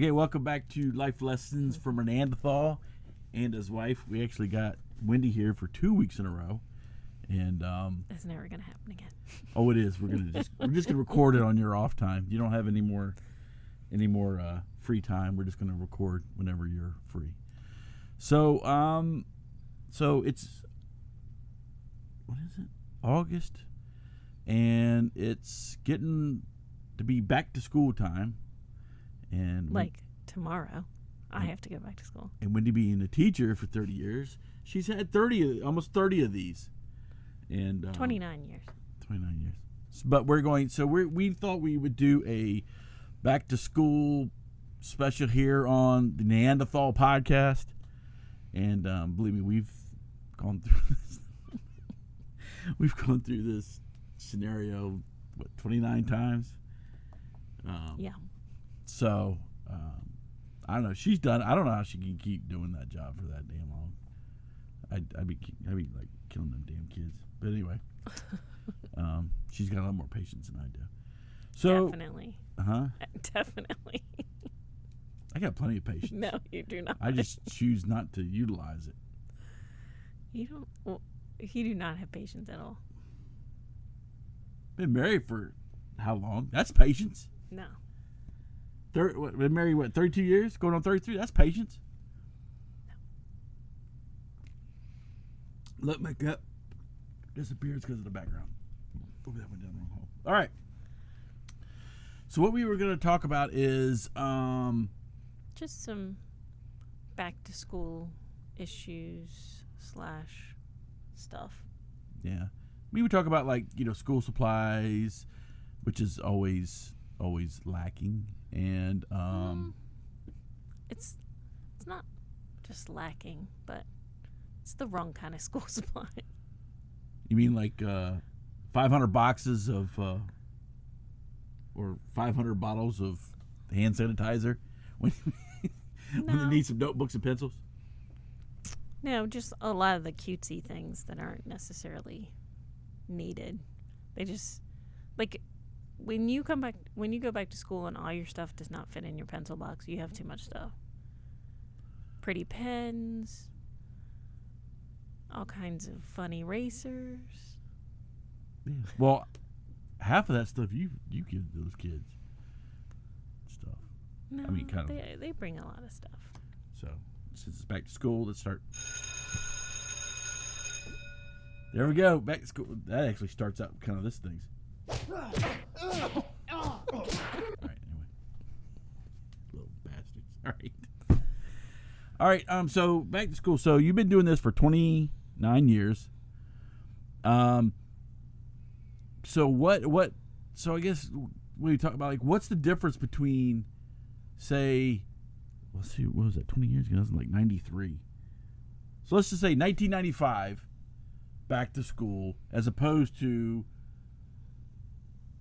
Okay, welcome back to Life Lessons from a Neanderthal and his wife. We actually got Wendy here for 2 weeks in a row, and That's never gonna happen again. oh, it is. We're just gonna record it on your off time. You don't have any more free time. We're just gonna record whenever you're free. So it's what is it? August, and it's getting to be back to school time. And like tomorrow, I have to go back to school. And Wendy being a teacher for 30 years, she's had almost 30 of these. And 29 years. 29 years. But we thought we would do a back to school special here on the Neanderthal podcast. And believe me, we've gone through this. We've gone through this scenario, 29 times? Yeah. So, I don't know. She's done. I don't know how she can keep doing that job for that damn long. I'd be like killing them damn kids. But anyway, she's got a lot more patience than I do. So Definitely. Definitely. I got plenty of patience. No, you do not. I just choose not to utilize it. You don't. Well, you do not have patience at all. Been married for how long? That's patience. No. Been married 32 years? Going on 33? That's patience. Look, my cup disappears because of the background. Oh, that went down the wrong hole. All right. So what we were going to talk about is just some back to school issues / stuff. Yeah. We would talk about school supplies, which is always lacking, and it's not just lacking, but it's the wrong kind of school supply. You mean 500 boxes of or 500 bottles of hand sanitizer when they need some notebooks and pencils? No, just a lot of the cutesy things that aren't necessarily needed. They just when you go back to school and all your stuff does not fit in your pencil box, you have too much stuff. Pretty pens, all kinds of fun erasers. Yeah. Well, half of that stuff you give those kids stuff. No, I mean, kind of. They bring a lot of stuff. So since it's back to school, let's start. There we go, back to school. That actually starts out kind of this things. All right, anyway. Little bastards. All right. So back to school. So you've been doing this for 29 years. So what so I guess when you talk about what's the difference between, say, let's see, what was that, 20 years ago? That was 93. So let's just say 1995 back to school as opposed to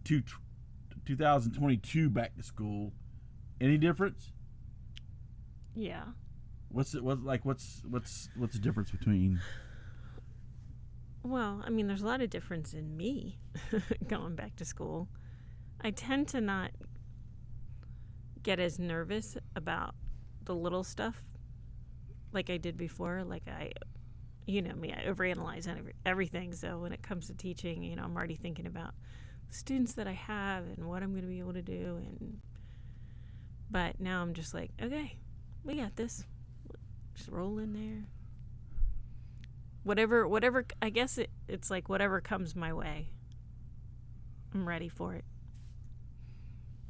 2022 back to school. Any difference? Yeah. What's the difference between? Well, I mean, there's a lot of difference in me going back to school. I tend to not get as nervous about the little stuff like I did before. You know me, I overanalyze everything. So when it comes to teaching, I'm already thinking about the students that I have and what I'm going to be able to do. But now I'm just like, okay, we got this. Just roll in there. Whatever. I guess it's like whatever comes my way, I'm ready for it.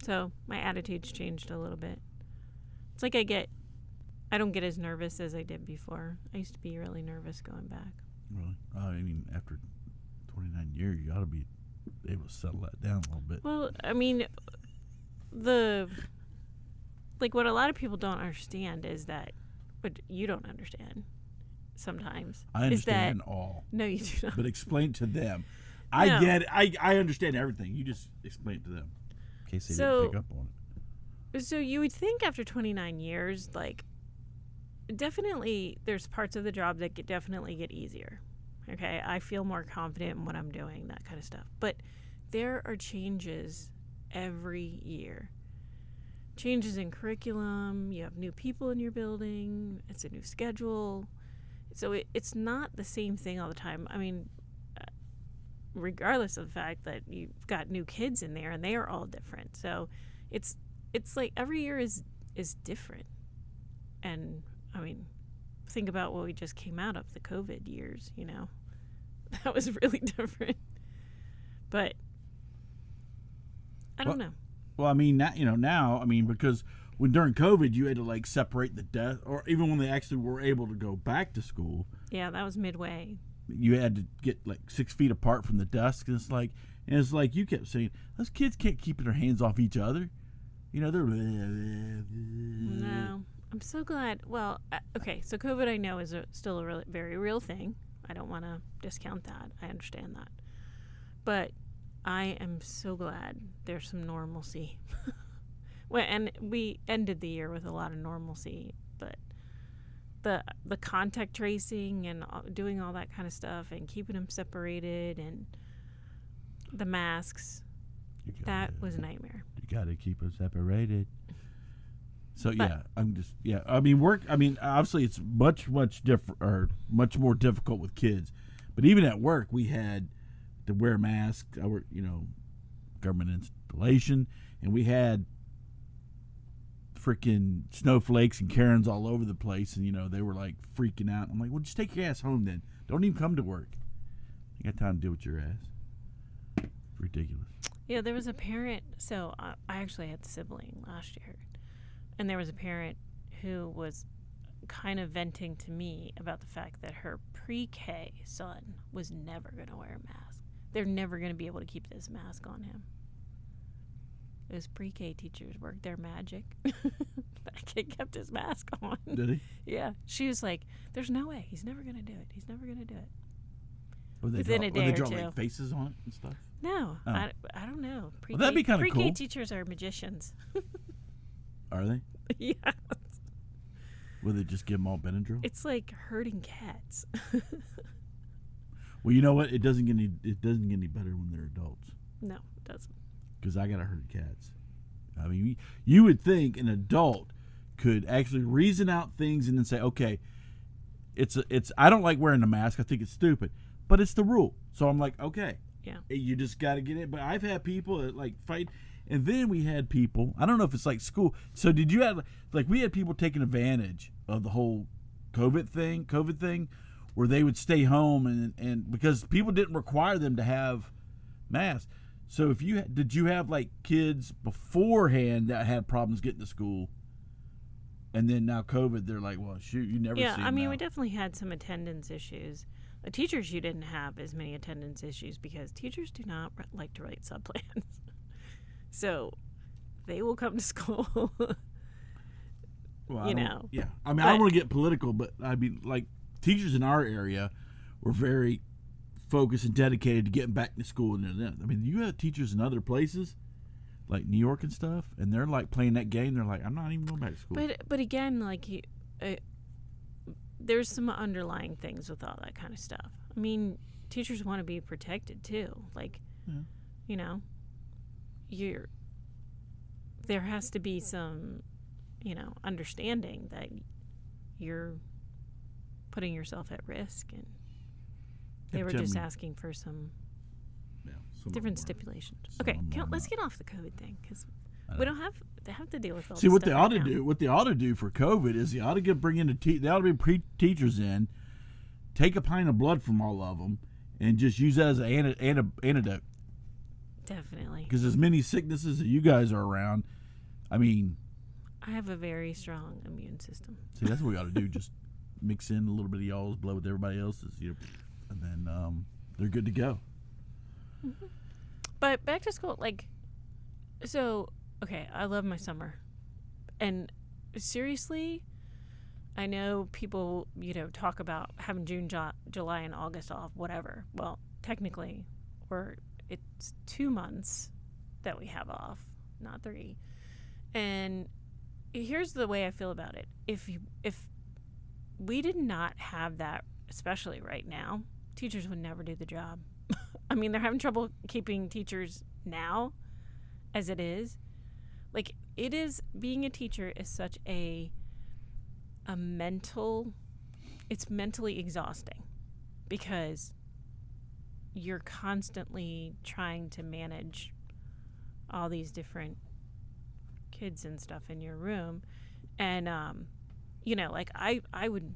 So my attitude's changed a little bit. It's like I don't get as nervous as I did before. I used to be really nervous going back. Really? I mean, after 29 years, you ought to be able to settle that down a little bit. Well, I mean, what a lot of people don't understand is that, what you don't understand sometimes. I understand all. No, you do not. But explain to them. I get it. I understand everything. You just explain it to them in case they didn't pick up on it. So you would think after 29 years, definitely there's parts of the job that definitely get easier. Okay, I feel more confident in what I'm doing, that kind of stuff. But there are changes every year. changes in curriculum, you have new people in your building, it's a new schedule. So it's not the same thing all the time. I mean, regardless of the fact that you've got new kids in there and they are all different. So it's like every year is different. And I mean, think about what we just came out of, the COVID years, you know. That was really different. But I don't know. Well, I mean, now, I mean, because during COVID, you had to like separate the desk, or even when they actually were able to go back to school. Yeah, that was midway. You had to get like 6 feet apart from the desk, and it's like you kept saying, those kids can't keep their hands off each other. You know, they're. No, I'm so glad. Well, okay, so COVID I know is still a really, very real thing. I don't want to discount that. I understand that. But I am so glad there's some normalcy. Well, and we ended the year with a lot of normalcy, but the contact tracing and doing all that kind of stuff and keeping them separated and the masks, that was a nightmare. You got to keep them separated. So I mean, obviously it's much different, or much more difficult with kids. But even at work, we had to wear masks. I work, government installation, and we had freaking snowflakes and Karens all over the place, and they were like freaking out. I'm like, well, just take your ass home then. Don't even come to work. You got time to deal with your ass. It's ridiculous. Yeah, there was a parent. So I actually had a sibling last year, and there was a parent who was kind of venting to me about the fact that her pre-K son was never going to wear a mask. They're never going to be able to keep this mask on him. Those pre-K teachers worked their magic. That kid kept his mask on. Did he? Yeah. She was like, there's no way. He's never going to do it. He's never going to do it. Within a day or two. Like faces on it and stuff? No. Oh. I don't know. Well, that'd be kind of cool. Pre-K teachers are magicians. Are they? Yeah. Will they just give them all Benadryl? It's like herding cats. Well, you know what? It doesn't get any better when they're adults. No, it doesn't. Because I got to herd cats. I mean, you would think an adult could actually reason out things and then say, okay, it's I don't like wearing a mask. I think it's stupid, but it's the rule. So I'm like, okay, yeah, you just got to get it. But I've had people that like fight, and then we had people. I don't know if it's like school. So did you have like we had people taking advantage of the whole COVID thing, where they would stay home and because people didn't require them to have masks. So did you have like kids beforehand that had problems getting to school, and then now COVID, they're like, well, shoot, you never. Yeah, I mean, we definitely had some attendance issues. The teachers, you didn't have as many attendance issues because teachers do not like to write subplans, so they will come to school. Well, yeah. I mean, but, I don't want to get political, but I mean, like teachers in our area were very focused and dedicated to getting back to school. And I mean, you have teachers in other places, like New York and stuff, and they're like playing that game. They're like, I'm not even going back to school. But again, like there's some underlying things with all that kind of stuff. I mean, teachers want to be protected too. Like, there has to be some, understanding that you're putting yourself at risk, and they were just asking for some different stipulations. Okay, let's get off the COVID thing because we don't have to deal with all. See, what they ought to do, what they ought to do for COVID is they ought to bring in they ought to bring teachers in, take a pint of blood from all of them, and just use that as an antidote. Definitely. Because as many sicknesses that you guys are around, I mean, I have a very strong immune system. See, that's what we ought to do. Just mix in a little bit of y'all's blood with everybody else's, and then they're good to go. Mm-hmm. But back to school, okay, I love my summer. And seriously, I know people, talk about having June, July, and August off, whatever. Well, technically, it's 2 months that we have off, not 3. And here's the way I feel about it. If we did not have that, especially right now, teachers would never do the job. I mean, they're having trouble keeping teachers now as it is. Like, it is, being a teacher is such a mental, it's mentally exhausting because you're constantly trying to manage all these different kids and stuff in your room. And, like I would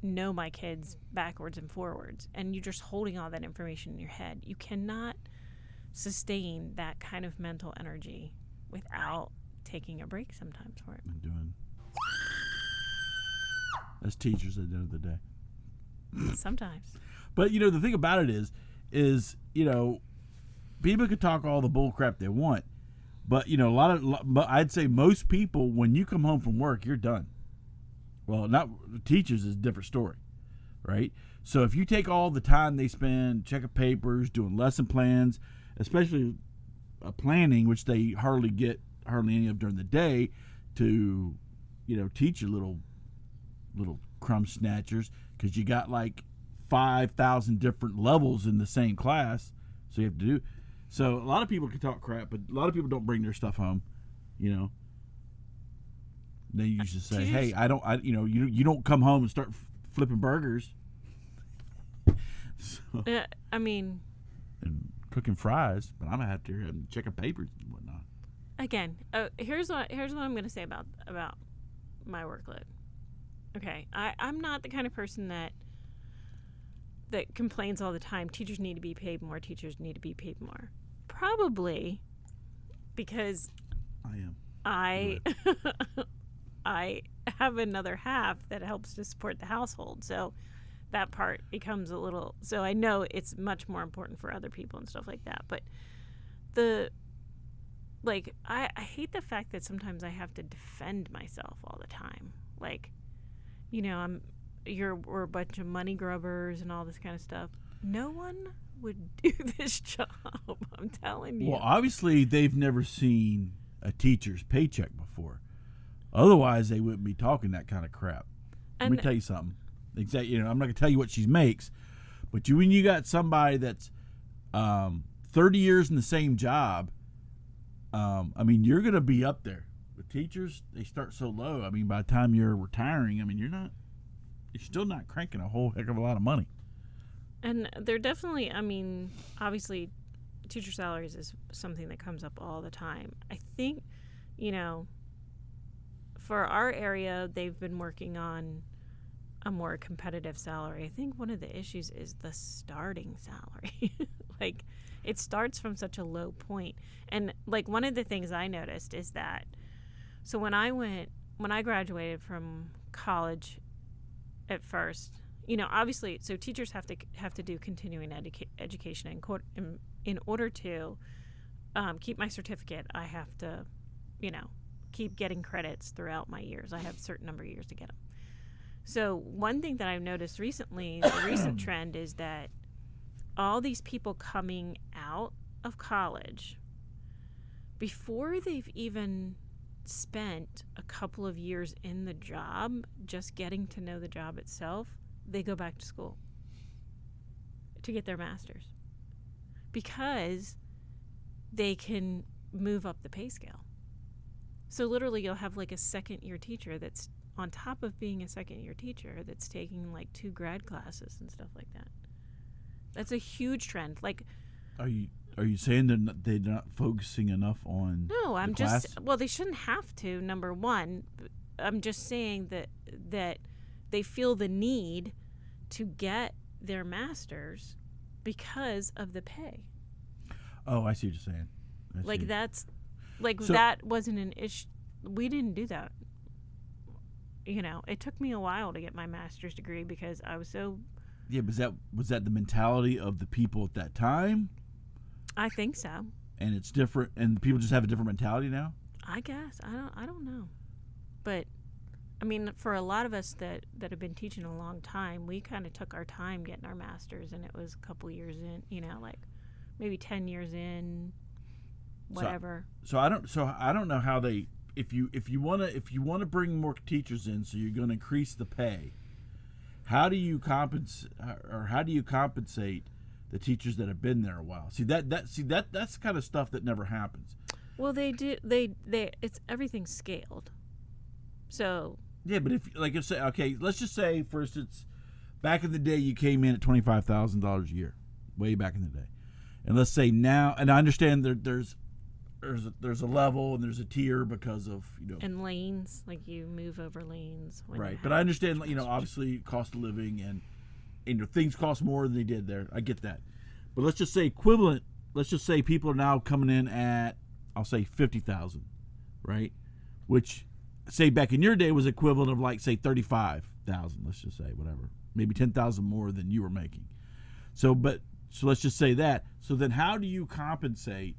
know my kids backwards and forwards, and you're just holding all that information in your head. You cannot sustain that kind of mental energy without taking a break sometimes for it. And doing as teachers at the end of the day. Sometimes. But the thing about it is people can talk all the bull crap they want, but I'd say most people, when you come home from work, you're done. Well, not teachers is a different story, right? So if you take all the time they spend checking papers, doing lesson plans, especially planning, which they hardly any of during the day, to teach your little crumb snatchers, because you got like 5,000 different levels in the same class, so you have to do. So a lot of people can talk crap, but a lot of people don't bring their stuff home. They used to say, "Hey, you don't come home and start flipping burgers." So, and cooking fries, but I'm gonna have to check papers and whatnot. Again, here's what I'm gonna say about my workload. Okay, I'm not the kind of person that complains all the time. Teachers need to be paid more. Teachers need to be paid more. Probably because I am. I have another half that helps to support the household, so that part becomes a little. So I know it's much more important for other people and stuff like that. But I hate the fact that sometimes I have to defend myself all the time. Like, we're a bunch of money grubbers and all this kind of stuff. No one would do this job. I'm telling you. Well, obviously they've never seen a teacher's paycheck before. Otherwise, they wouldn't be talking that kind of crap. Let me tell you something. Exactly. I'm not going to tell you what she makes, but when you got somebody that's 30 years in the same job, you're going to be up there. With teachers, they start so low. By the time you're retiring, you're still not cranking a whole heck of a lot of money. And they're definitely, obviously, teacher salaries is something that comes up all the time. I think, for our area, they've been working on a more competitive salary. I think one of the issues is the starting salary. Like, it starts from such a low point. And, one of the things I noticed is that, so when I graduated from college at first, obviously, so teachers have to do continuing education in order to keep my certificate. I have to, keep getting credits throughout my years. I have a certain number of years to get them. So one thing that I've noticed recently, the recent trend, is that all these people coming out of college, before they've even spent a couple of years in the job, just getting to know the job itself, they go back to school to get their master's because they can move up the pay scale. So literally you'll have a second-year teacher that's on top of being a second-year teacher that's taking 2 grad classes and stuff like that. That's a huge trend. Are you saying they're not focusing enough on? No, I'm the class? just. Well, they shouldn't have to. Number one, I'm just saying that they feel the need to get their masters because of the pay. Oh, I see what you're saying. That wasn't an issue. We didn't do that. It took me a while to get my master's degree because I was so. Yeah, was that the mentality of the people at that time? I think so. And it's different, and people just have a different mentality now? I guess. I don't know. But for a lot of us that have been teaching a long time, we kind of took our time getting our masters, and it was a couple years in, maybe 10 years in, whatever. So I don't know how they, if you want to bring more teachers in, so you're going to increase the pay. How do you compensate the teachers that have been there a while? That's the kind of stuff that never happens. Well, they do. It's everything's scaled. So Yeah, but if let's just say, for instance, back in the day you came in at $25,000 a year, way back in the day, and let's say now, and I understand there's a level and there's a tier because of and lanes, like you move over lanes. When right. But I understand obviously cost of living and things cost more than they did there. I get that, but let's just say equivalent. Let's just say people are now coming in at, I'll say 50,000, right? Which, say back in your day, was equivalent of like say 35,000. Let's just say whatever, maybe 10,000 more than you were making. So let's just say that. So then, how do you compensate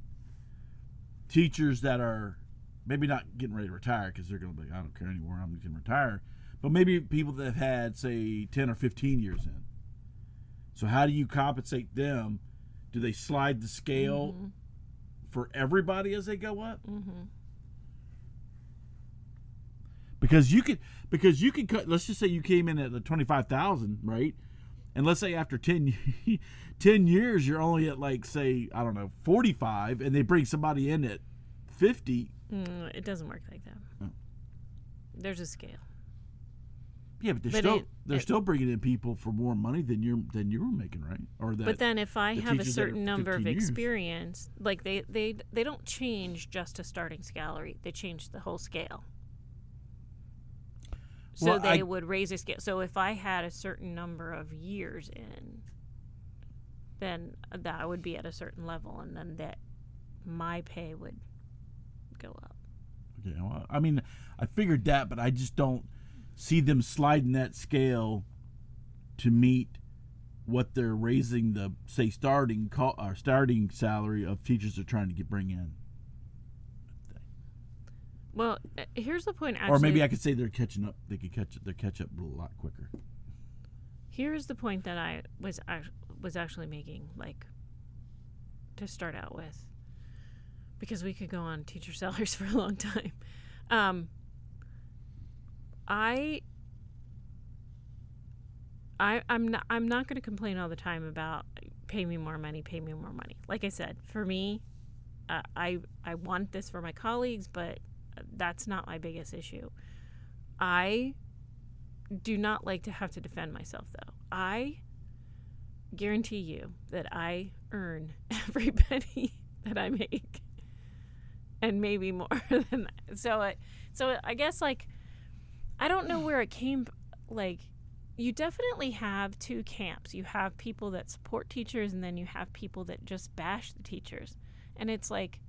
teachers that are maybe not getting ready to retire because they're going to be, I don't care anymore, I'm going to retire, but maybe people that have had say 10 or 15 years in? So how do you compensate them? Do they slide the scale for everybody as they go up? Because you could cut. Let's just say you came in at the 25,000, right? And let's say after 10 years, you're only at like, say, I don't know, 45, and they bring somebody in at 50. It doesn't work like that. Oh. There's a scale. Yeah, but they're still bringing in people for more money than you were making, right? But then if I have a certain number of experience, like they don't change just a starting salary; they change the whole scale. So well, they would raise a scale. So if I had a certain number of years in, then that would be at a certain level, and then that my pay would go up. Okay, well, I mean, I figured that, but I just don't see them sliding that scale to meet what they're raising the, say, starting salary of teachers they're trying to bring in. Well, here's the point. Actually, or maybe I could say they're catching up. They could catch up a lot quicker. Here's the point that I was actually making, like, to start out with, because we could go on teacher salaries for a long time. I'm not going to complain all the time about pay me more money. Like I said, for me, I want this for my colleagues, but that's not my biggest issue. I do not like to have to defend myself, though. I guarantee you that I earn every penny that I make, and maybe more than that. So I guess, like, I don't know where it came. Like, you definitely have two camps. You have people that support teachers, and then you have people that just bash the teachers. And it's like,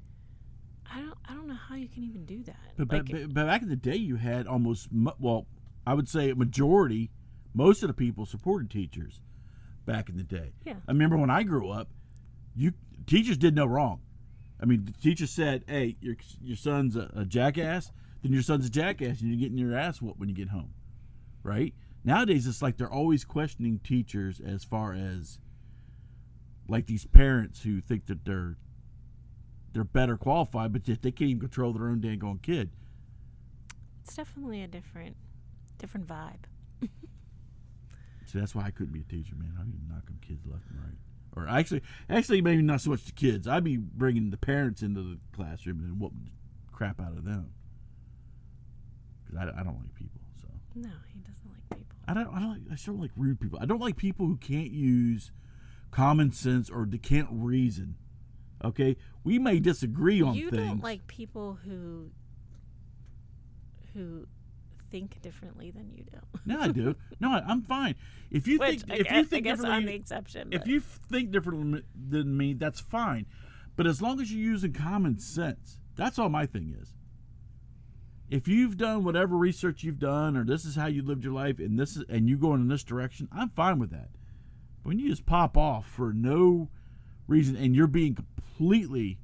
I don't know how you can even do that. But back in the day, you had almost, well, I would say a majority, most of the people supported teachers back in the day. Yeah. I remember when I grew up, teachers did no wrong. I mean, the teacher said, hey, your son's a jackass, then your son's a jackass, and you're getting your ass whooped when you get home, right? Nowadays, it's like they're always questioning teachers as far as, like, these parents who think that they're better qualified, but yet they can't even control their own dang kid. It's definitely a different vibe. So that's why I couldn't be a teacher, man. I'd be knocking kids left and right. Or actually, maybe not so much the kids. I'd be bringing the parents into the classroom and whooping the crap out of them. Because I don't like people. So no, he doesn't like people. I don't like rude people. I don't like people who can't use common sense or they can't reason. Okay, we may disagree on things. You don't like people who think differently than you do. No, I do. No, I'm fine. If you think I guess I'm the exception. If you think differently than me, that's fine. But as long as you're using common sense, that's all my thing is. If you've done whatever research you've done, or this is how you lived your life, and you going in this direction, I'm fine with that. But when you just pop off for no reason and you're being completely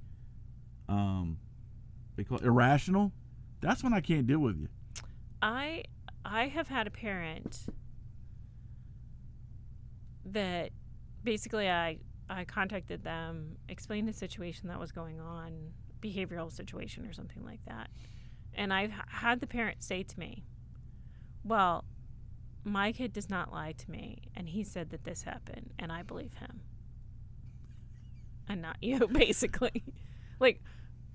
they call it irrational, that's when I can't deal with you. I have had a parent that basically I contacted them, explained the situation that was going on, behavioral situation or something like that. And I've had the parent say to me, well, my kid does not lie to me, and he said that this happened, and I believe him. And not you, basically. Like,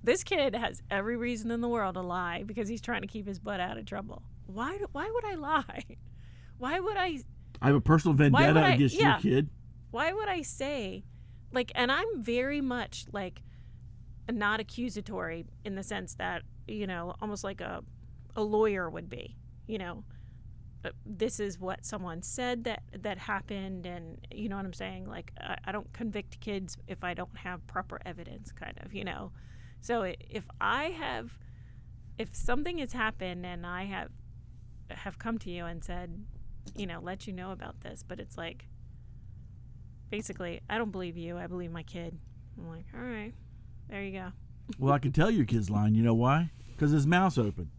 this kid has every reason in the world to lie because he's trying to keep his butt out of trouble. Why would I lie? Why would I have a personal vendetta against your kid? Why would I say, like, and I'm very much like not accusatory in the sense that, almost like a lawyer would be, this is what someone said that happened, and you know what I'm saying? Like, I don't convict kids if I don't have proper evidence, kind of, So if something has happened and I have come to you and said, let you know about this, but it's like, basically, I don't believe you, I believe my kid. I'm like, all right, there you go. Well, I can tell your kid's lying. You know why? Because his mouth's open.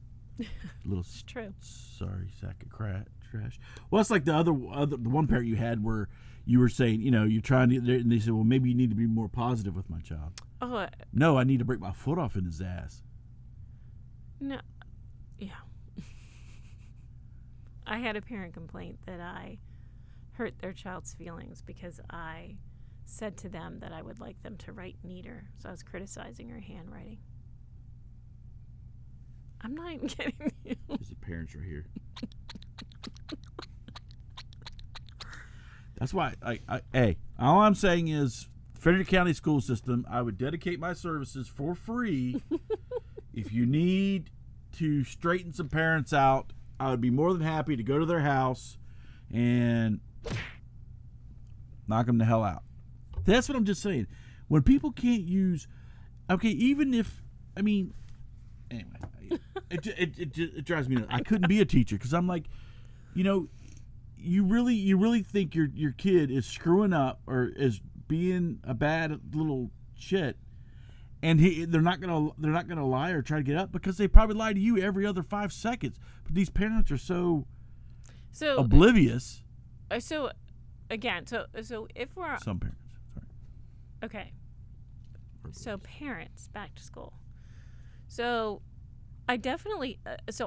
Little it's true. Sorry, sack of trash. Well, it's like the one parent you had where you were saying, you're trying to, and they said, well, maybe you need to be more positive with my child. Oh, no, I need to break my foot off in his ass. No, yeah. I had a parent complaint that I hurt their child's feelings because I said to them that I would like them to write neater. So I was criticizing her handwriting. I'm not even kidding you. There's the parents right here. That's why, all I'm saying is, Frederick County school system, I would dedicate my services for free. If you need to straighten some parents out, I would be more than happy to go to their house and knock them the hell out. That's what I'm just saying. When people can't use, even if, anyway, it drives me nuts. I couldn't be a teacher because I'm like, you really think your kid is screwing up or is being a bad little shit, and they're not gonna lie or try to get up because they probably lie to you every other 5 seconds. But these parents are so oblivious. So if we're some parents, sorry. Okay. So parents back to school. So I definitely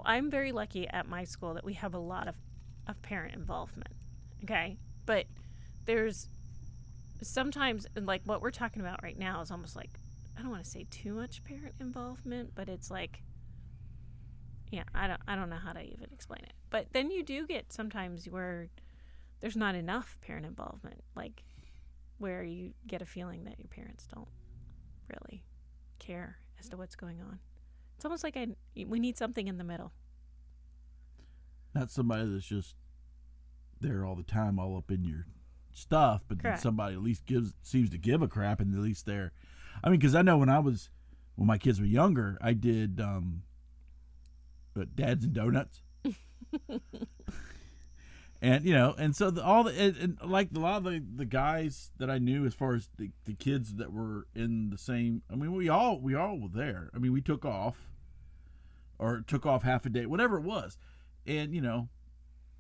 I'm very lucky at my school that we have a lot of parent involvement. Okay, but there's sometimes, like what we're talking about right now is almost like, I don't want to say too much parent involvement, but it's like, I don't know how to even explain it. But then you do get sometimes where there's not enough parent involvement, like where you get a feeling that your parents don't really care as to what's going on. It's almost like we need something in the middle. Not somebody that's just there all the time, all up in your stuff, but then somebody at least seems to give a crap, and at least they're. Because I know when my kids were younger, I did Dads and Donuts, and and so like a lot of the guys that I knew, as far as the kids that were in the same. We all were there. We took off half a day, whatever it was, and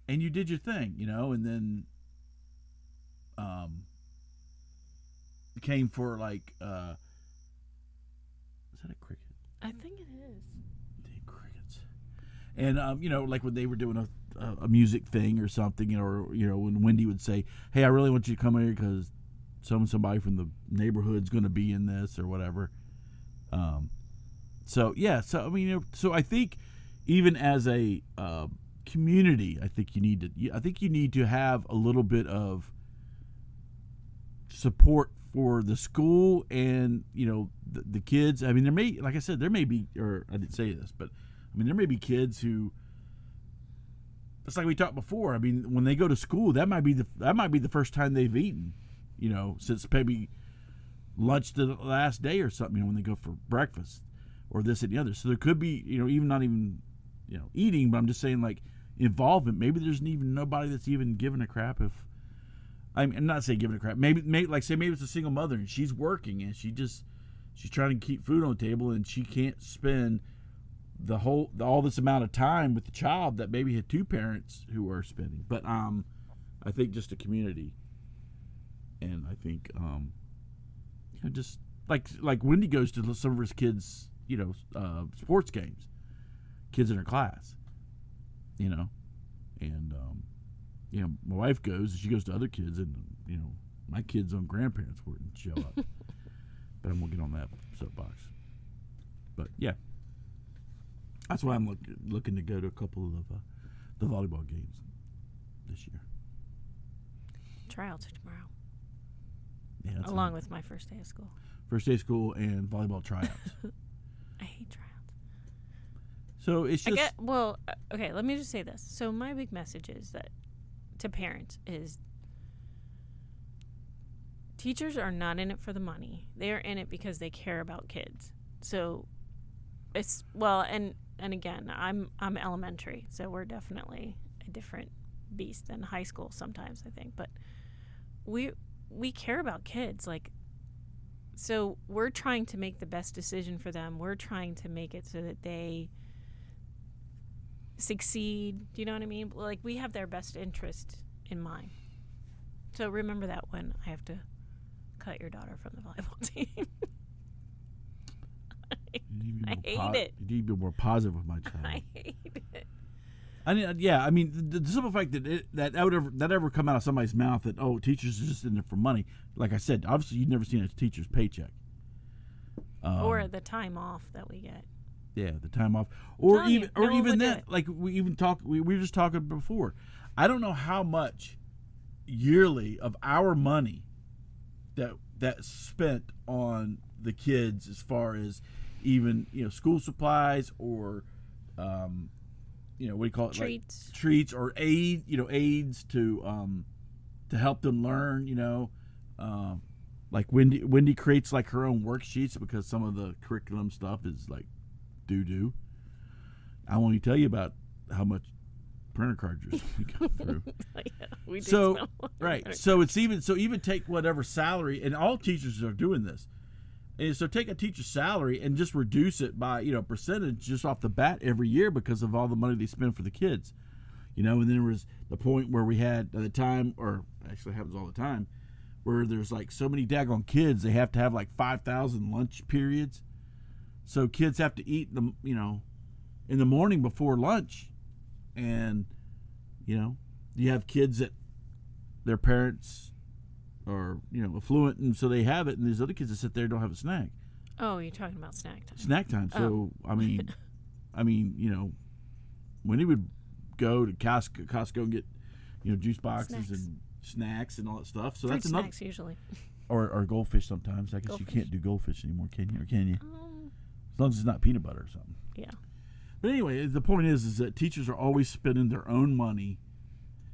and you did your thing, and then came for like is that a cricket? I think it is. Damn crickets. And like when they were doing a music thing or something, or when Wendy would say, hey, I really want you to come here because somebody from the neighborhood's going to be in this or whatever. So I think even as a community, I think you need to have a little bit of support for the school and the kids. There may, like I said, there may be, or I didn't say this, but there may be kids who, it's like we talked before. When they go to school, that might be the first time they've eaten, since maybe lunch the last day or something. When they go for breakfast or this and the other. So there could be, even not even, eating, but I'm just saying like involvement. Maybe there's even nobody that's even giving a crap if. I'm not saying giving a crap. Maybe it's a single mother and she's working and she's trying to keep food on the table and she can't spend all this amount of time with the child that maybe had two parents who are spending. But I think just a community, and I think just like Wendy goes to some of her kids, sports games, kids in her class, and. My wife goes, and she goes to other kids, and, my kids' own grandparents wouldn't show up. But I'm going to get on that soapbox. But yeah, that's why I'm looking to go to a couple of the volleyball games this year. Tryouts are tomorrow. Yeah, along with my first day of school. First day of school and volleyball tryouts. I hate tryouts. So it's just okay, let me just say this. So my big message is that to parents is teachers are not in it for the money. They are in it because they care about kids. So it's and again, I'm elementary, so we're definitely a different beast than high school sometimes, I think, but we care about kids, like, so we're trying to make the best decision for them. We're trying to make it so that they succeed. Do you know what I mean? Like, we have their best interest in mind. So remember that when I have to cut your daughter from the volleyball team. I hate it. You need to be more positive with my child. I hate it. I mean, the simple fact that ever come out of somebody's mouth that, oh, teachers are just in there for money. Like I said, obviously you've never seen a teacher's paycheck. Or the time off that we get. Yeah, the time off, or even that. Like we were just talking before. I don't know how much yearly of our money that's spent on the kids, as far as even school supplies or what do you call it, treats, like treats or aids to help them learn. Like Wendy creates like her own worksheets because some of the curriculum stuff is like doo-doo. I won't even tell you about how much printer cartridges we go through. Yeah, we did so right, so it's even take whatever salary, and all teachers are doing this. And so take a teacher's salary and just reduce it by percentage just off the bat every year because of all the money they spend for the kids. And then there was the point where we had at the time, or actually happens all the time, where there's like so many daggone kids they have to have like 5,000 lunch periods. So kids have to eat them, in the morning before lunch, and you have kids that their parents are affluent, and so they have it, and there's other kids that sit there and don't have a snack. Oh, you're talking about snack time. Snack time. So I mean, when he would go to Costco and get juice boxes and snacks and all that stuff. So that's another. Snacks usually. Or goldfish sometimes. I guess you can't do goldfish anymore, can you? Or can you? As long as it's not peanut butter or something. Yeah. But anyway, the point is that teachers are always spending their own money.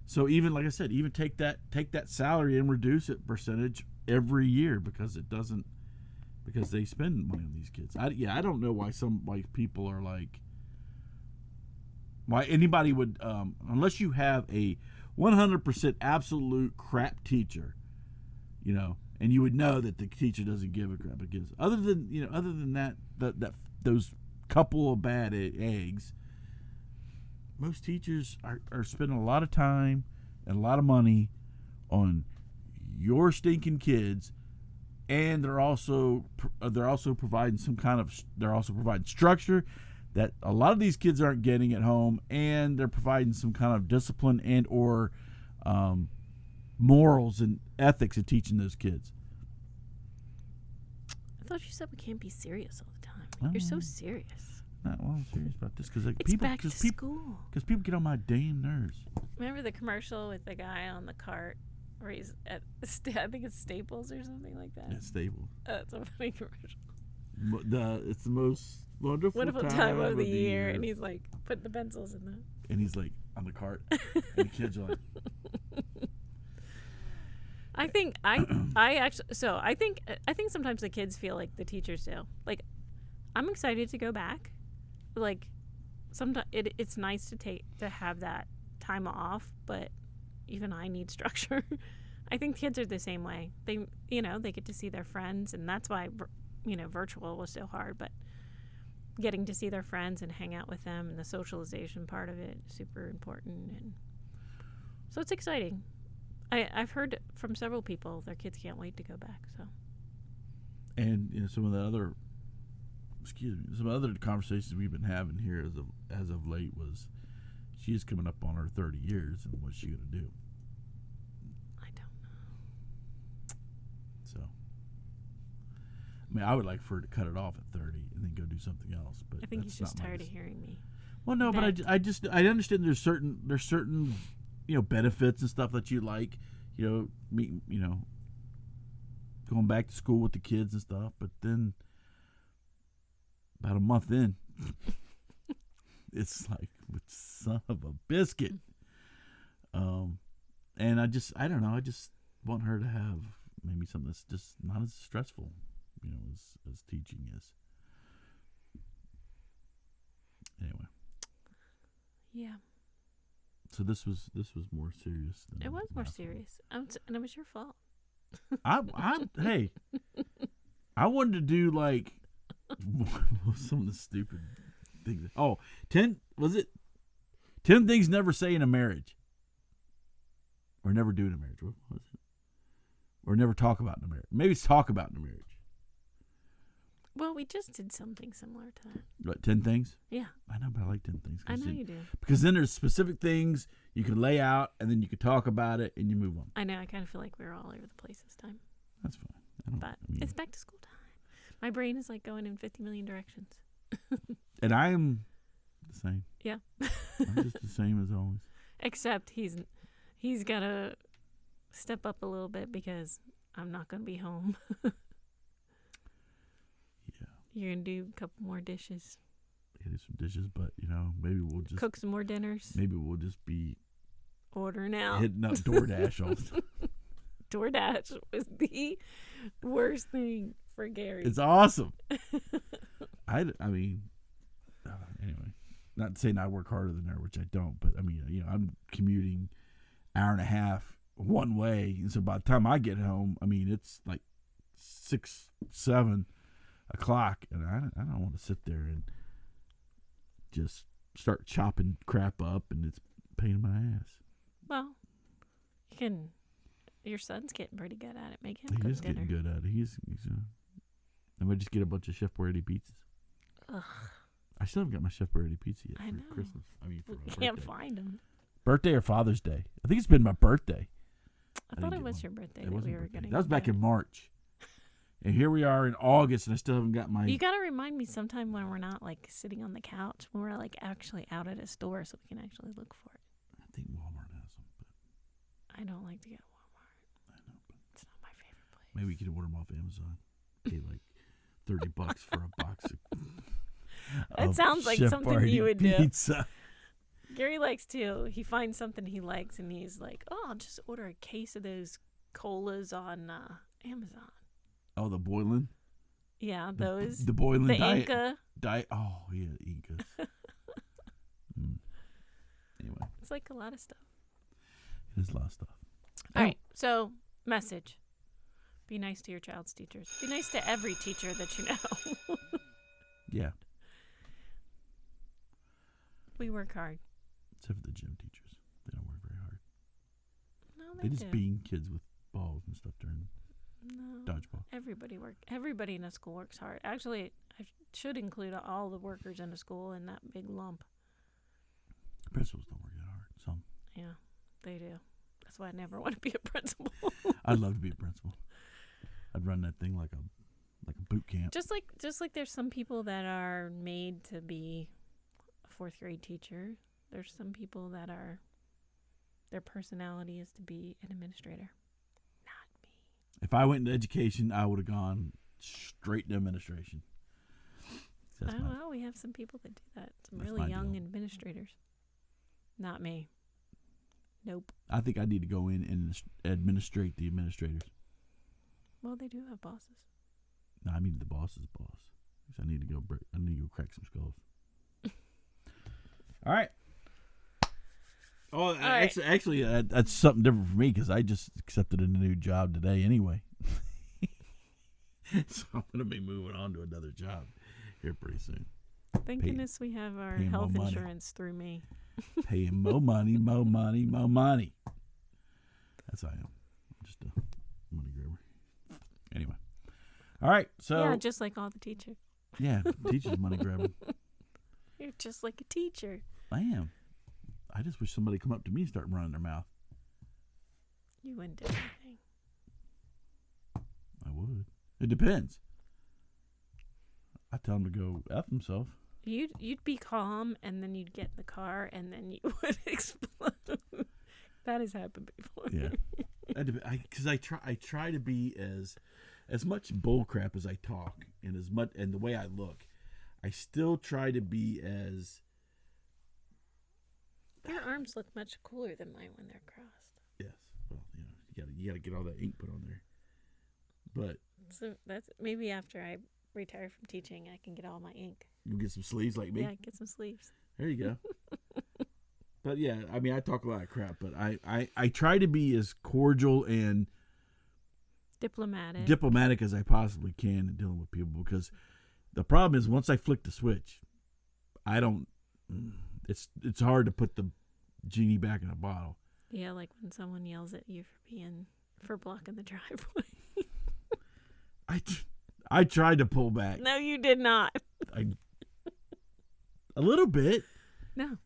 So even, like I said, even take that salary and reduce it percentage every year because they spend money on these kids. I don't know why people are like, why anybody would, unless you have a 100% absolute crap teacher, and you would know that the teacher doesn't give a crap. Because other than that those couple of bad eggs, most teachers are spending a lot of time and a lot of money on your stinking kids, and they're also providing providing structure that a lot of these kids aren't getting at home, and they're providing some kind of discipline and or morals and ethics of teaching those kids. I thought you said we can't be serious all the time. You're so serious. I'm serious about this because school. Because people get on my damn nerves. Remember the commercial with the guy on the cart where he's at I think it's Staples or something like that. Yeah, Staples. That's a funny commercial. It's the most wonderful time of the year, and he's like putting the pencils in the. And he's like on the cart, and the kids are like. I think sometimes the kids feel like the teachers do. Like, I'm excited to go back. Like, sometimes it's nice to have that time off, but even I need structure. I think kids are the same way. They get to see their friends, and that's why virtual was so hard. But getting to see their friends and hang out with them, and the socialization part of it is super important, and so it's exciting. I've heard from several people their kids can't wait to go back. So, and some of the other. Some other conversations we've been having here as of late was she's coming up on her 30 years, and what's she going to do? I don't know. So, mean, I would like for her to cut it off at 30 and then go do something else. But I think that's he's just not my tired of decision. hearing me. Well, no, but I understand there's certain benefits and stuff that you like, going back to school with the kids and stuff. But then about a month in, it's like, son of a biscuit. And I don't know. I just want her to have maybe something that's just not as stressful, as teaching is. Anyway. Yeah. So this was more serious than It was more last one. serious. And it was your fault. Hey, I wanted to do like some of the stupid things. Oh, 10 things never say in a marriage. Or never do in a marriage. What was it? Or never talk about in a marriage. Maybe it's talk about in a marriage. Well, we just did something similar to that. What, 10 things? Yeah. I know, but I like 10 things. I know you do. Because then there's specific things you can lay out, and then you can talk about it, and you move on. I know. I kind of feel like we were all over the place this time. That's fine. But it's back to school time. My brain is like going in 50 million directions. And I am the same. Yeah. I'm just the same as always. Except he's got to step up a little bit because I'm not going to be home. Yeah. You're going to do a couple more dishes. I do some dishes, but, maybe we'll just... Cook some more dinners. Maybe we'll just be... Ordering out. Hitting up DoorDash all the time. DoorDash was the worst thing for Gary. It's awesome. I mean, anyway, not saying I work harder than her, which I don't, but I mean, I'm commuting hour and a half one way, and so by the time I get home, I mean, it's like 6, 7 o'clock, and I don't want to sit there and just start chopping crap up, and it's a pain in my ass. Well, you can. Your son's getting pretty good at it. Make him cook He is dinner. getting good at it. He's and we just get a bunch of Chef Boyardee pizzas. Ugh. I still haven't got my Chef Boyardee pizza yet I for know. Christmas. I mean, for We my can't birthday. find him. Birthday or Father's Day? I think it's been my birthday. I didn't thought it get was one. your birthday It that wasn't we were birthday. getting. That was back in March. And here we are in August, and I still haven't got my... You gotta remind me sometime when we're not like sitting on the couch, when we're like actually out at a store, so we can actually look for it. I think Walmart has them, but I don't like to get at Walmart. I know. But It's not my favorite place. maybe we could order them off Amazon. Pay like $30 for a box of That sounds like Chef something you Boyardee would do. pizza. Gary likes to. He finds something he likes, and he's like, "Oh, I'll just order a case of those colas on Amazon." Oh, the boiling? Yeah, those. The boiling The diet. Inca. Oh, yeah, Incas. Anyway, It's like a lot of stuff. there's a lot of stuff. All right. So, message: be nice to your child's teachers. Be nice to every teacher that you know. Yeah, We work hard. except for the gym teachers. They don't work very hard. No, They they just do. bean kids with balls and stuff during No. dodgeball. Everybody in a school works hard. Actually, I should include all the workers in a school in that big lump. Principals don't work that hard. Some. Yeah, they do. That's why I never want to be a principal. I'd love to be a principal. I'd run that thing like a boot camp. just like there's some people that are made to be a fourth grade teacher. There's some people that are their personality is to be an administrator. Not me. If I went into education, I would have gone straight to administration. That's Oh, well, we have some people that do that. Some that's really my young deal. administrators. Not me. Nope. I think I need to go in and administrate the administrators. Well, they do have bosses. No, I mean the boss's boss. I need to go. I need to go crack some skulls. All right. Oh, right. actually, that's something different for me because I just accepted a new job today anyway. So I'm going to be moving on to another job here pretty soon. Thank Pay- goodness we have our paying more health money. insurance through me. Paying more money, more money, more money. That's how I am. I'm just a money grabber. Anyway. All right. So Yeah, just like all the teachers. yeah, teacher's money grabber. You're just like a teacher. I am. I just wish somebody come up to me and start running their mouth. You wouldn't do anything. I would. It depends. I tell him to go F himself. You'd be calm, and then you'd get in the car, and then you would explode. That has happened before. Yeah, because I try to be as much bullcrap as I talk, and as much and the way I look, I still try to be as. Your arms look much cooler than mine when they're crossed. Yes, well, you gotta get all that ink put on there, but So that's maybe after I retire from teaching, I can get all my ink. you get some sleeves like me. Yeah, get some sleeves. There you go. But yeah, I mean, I talk a lot of crap, but I try to be as cordial and diplomatic as I possibly can in dealing with people, because the problem is once I flick the switch, I don't. It's hard to put the genie back in a bottle. Yeah, like when someone yells at you for blocking the driveway. I tried to pull back. No, you did not. A little bit. No.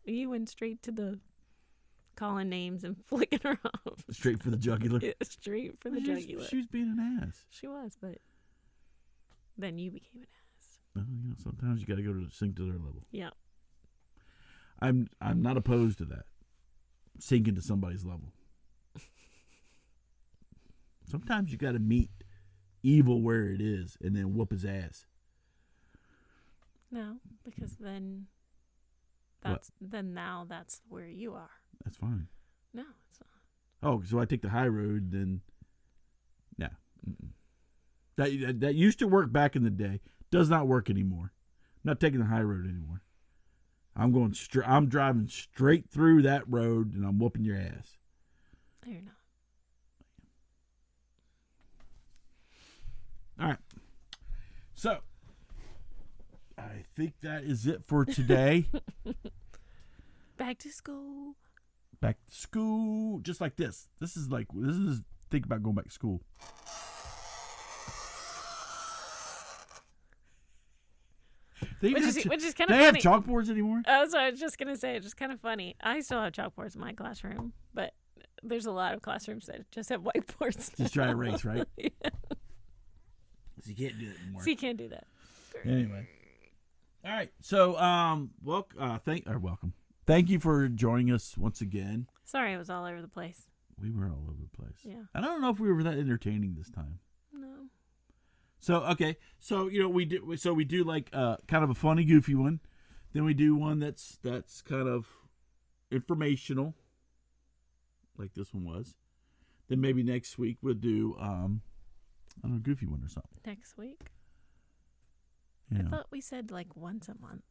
You went straight to the calling names and flicking her off. Straight for the jugular. Yeah, straight for the jugular. She was being an ass. She was, but then you became an ass. Well, sometimes you got to go to sink to their level. Yeah. I'm not opposed to that. Sinking to somebody's level. Sometimes you got to meet evil where it is and then whoop his ass. No, because then now that's where you are. That's fine. No, it's not. Oh, so I take the high road, then yeah. That used to work back in the day. Does not work anymore. I'm not taking the high road anymore. I'm driving straight through that road, and I'm whooping your ass. No, you're not. All right. So, I think that is it for today. Back to school. Back to school. Just like this. This is think about going back to school. Which is kind of funny. They have chalkboards anymore? Oh, so I was just going to say, it's just kind of funny. I still have chalkboards in my classroom, but there's a lot of classrooms that just have whiteboards. Just try to erase, right? Yeah. So you can't do it anymore. So you can't do that. Anyway. All right. So, welcome. Thank you for joining us once again. Sorry, I was all over the place. We were all over the place. Yeah. I don't know if we were that entertaining this time. No. So, okay. So, we do like kind of a funny, goofy one. Then we do one that's kind of informational, like this one was. Then maybe next week we'll do I don't know, a goofy one or something. Next week? Yeah. I thought we said like once a month.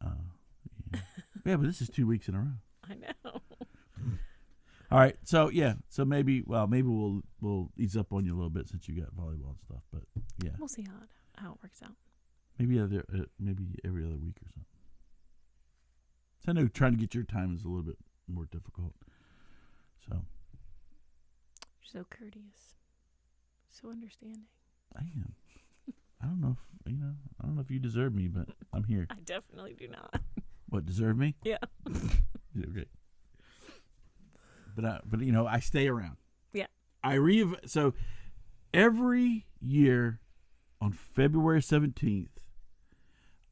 Yeah. Yeah, but this is 2 weeks in a row. I know. All right, so yeah, so maybe we'll ease up on you a little bit since you got volleyball and stuff, but yeah, We'll see how it works out. maybe every other week or something. So I know trying to get your time is a little bit more difficult. So You're so courteous, so understanding. I am. I don't know if you deserve me, but I'm here. I definitely do not. What, deserve me? Yeah. Okay. But I stay around. Yeah. So every year on February 17th,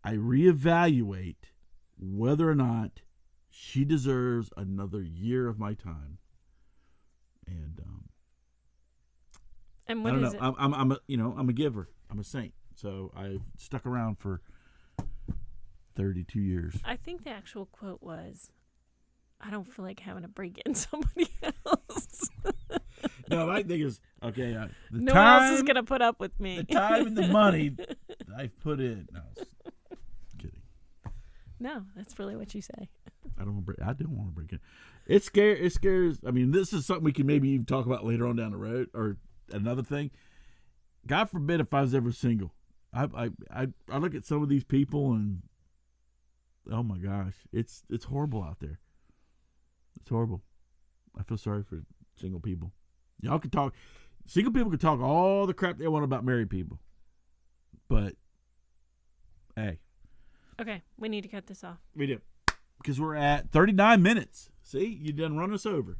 I reevaluate whether or not she deserves another year of my time. And what I don't is know. it? I'm a giver. I'm a saint. So I've stuck around for 32 years. I think the actual quote was, I don't feel like having to break in somebody else. No, my thing is, okay, no one else is going to put up with me. The time and the money I've put in. No, kidding. No, that's really what you say. I don't want to break in. It scares. I mean, this is something we can maybe even talk about later on down the road, or another thing. God forbid if I was ever single. I look at some of these people and, oh my gosh, it's horrible out there. It's horrible. I feel sorry for single people. Y'all can talk. Single people can talk all the crap they want about married people. But, hey. Okay, we need to cut this off. We do. Because we're at 39 minutes. See? You done run us over.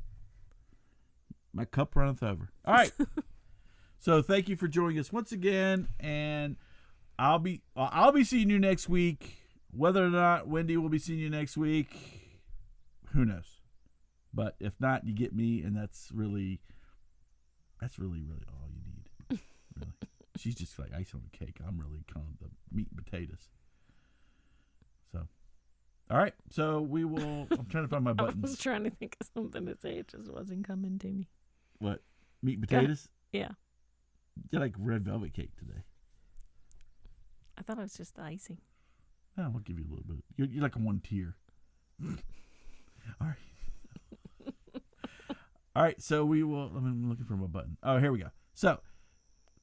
My cup runneth over. All right. So thank you for joining us once again, and I'll be seeing you next week. Whether or not Wendy will be seeing you next week, who knows? But if not, you get me, and that's really all you need. Really, she's just like ice on the cake. I'm really kind of the meat and potatoes. So, all right. So we will. I'm trying to find my buttons. I was trying to think of something to say. It just wasn't coming to me. What? Meat and potatoes? Yeah. You like red velvet cake today. I thought it was just the icing. Oh, I'll give you a little bit. You're like a one tier. All right. All right. So we will. I'm looking for my button. Oh, here we go. So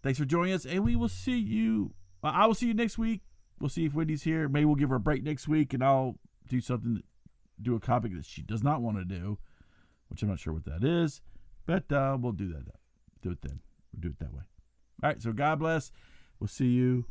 thanks for joining us, and we will see you. I will see you next week. We'll see if Wendy's here. Maybe we'll give her a break next week, and I'll do a topic that she does not want to do, which I'm not sure what that is, but we'll do that. Do it then. We'll do it that way. All right. So God bless. We'll see you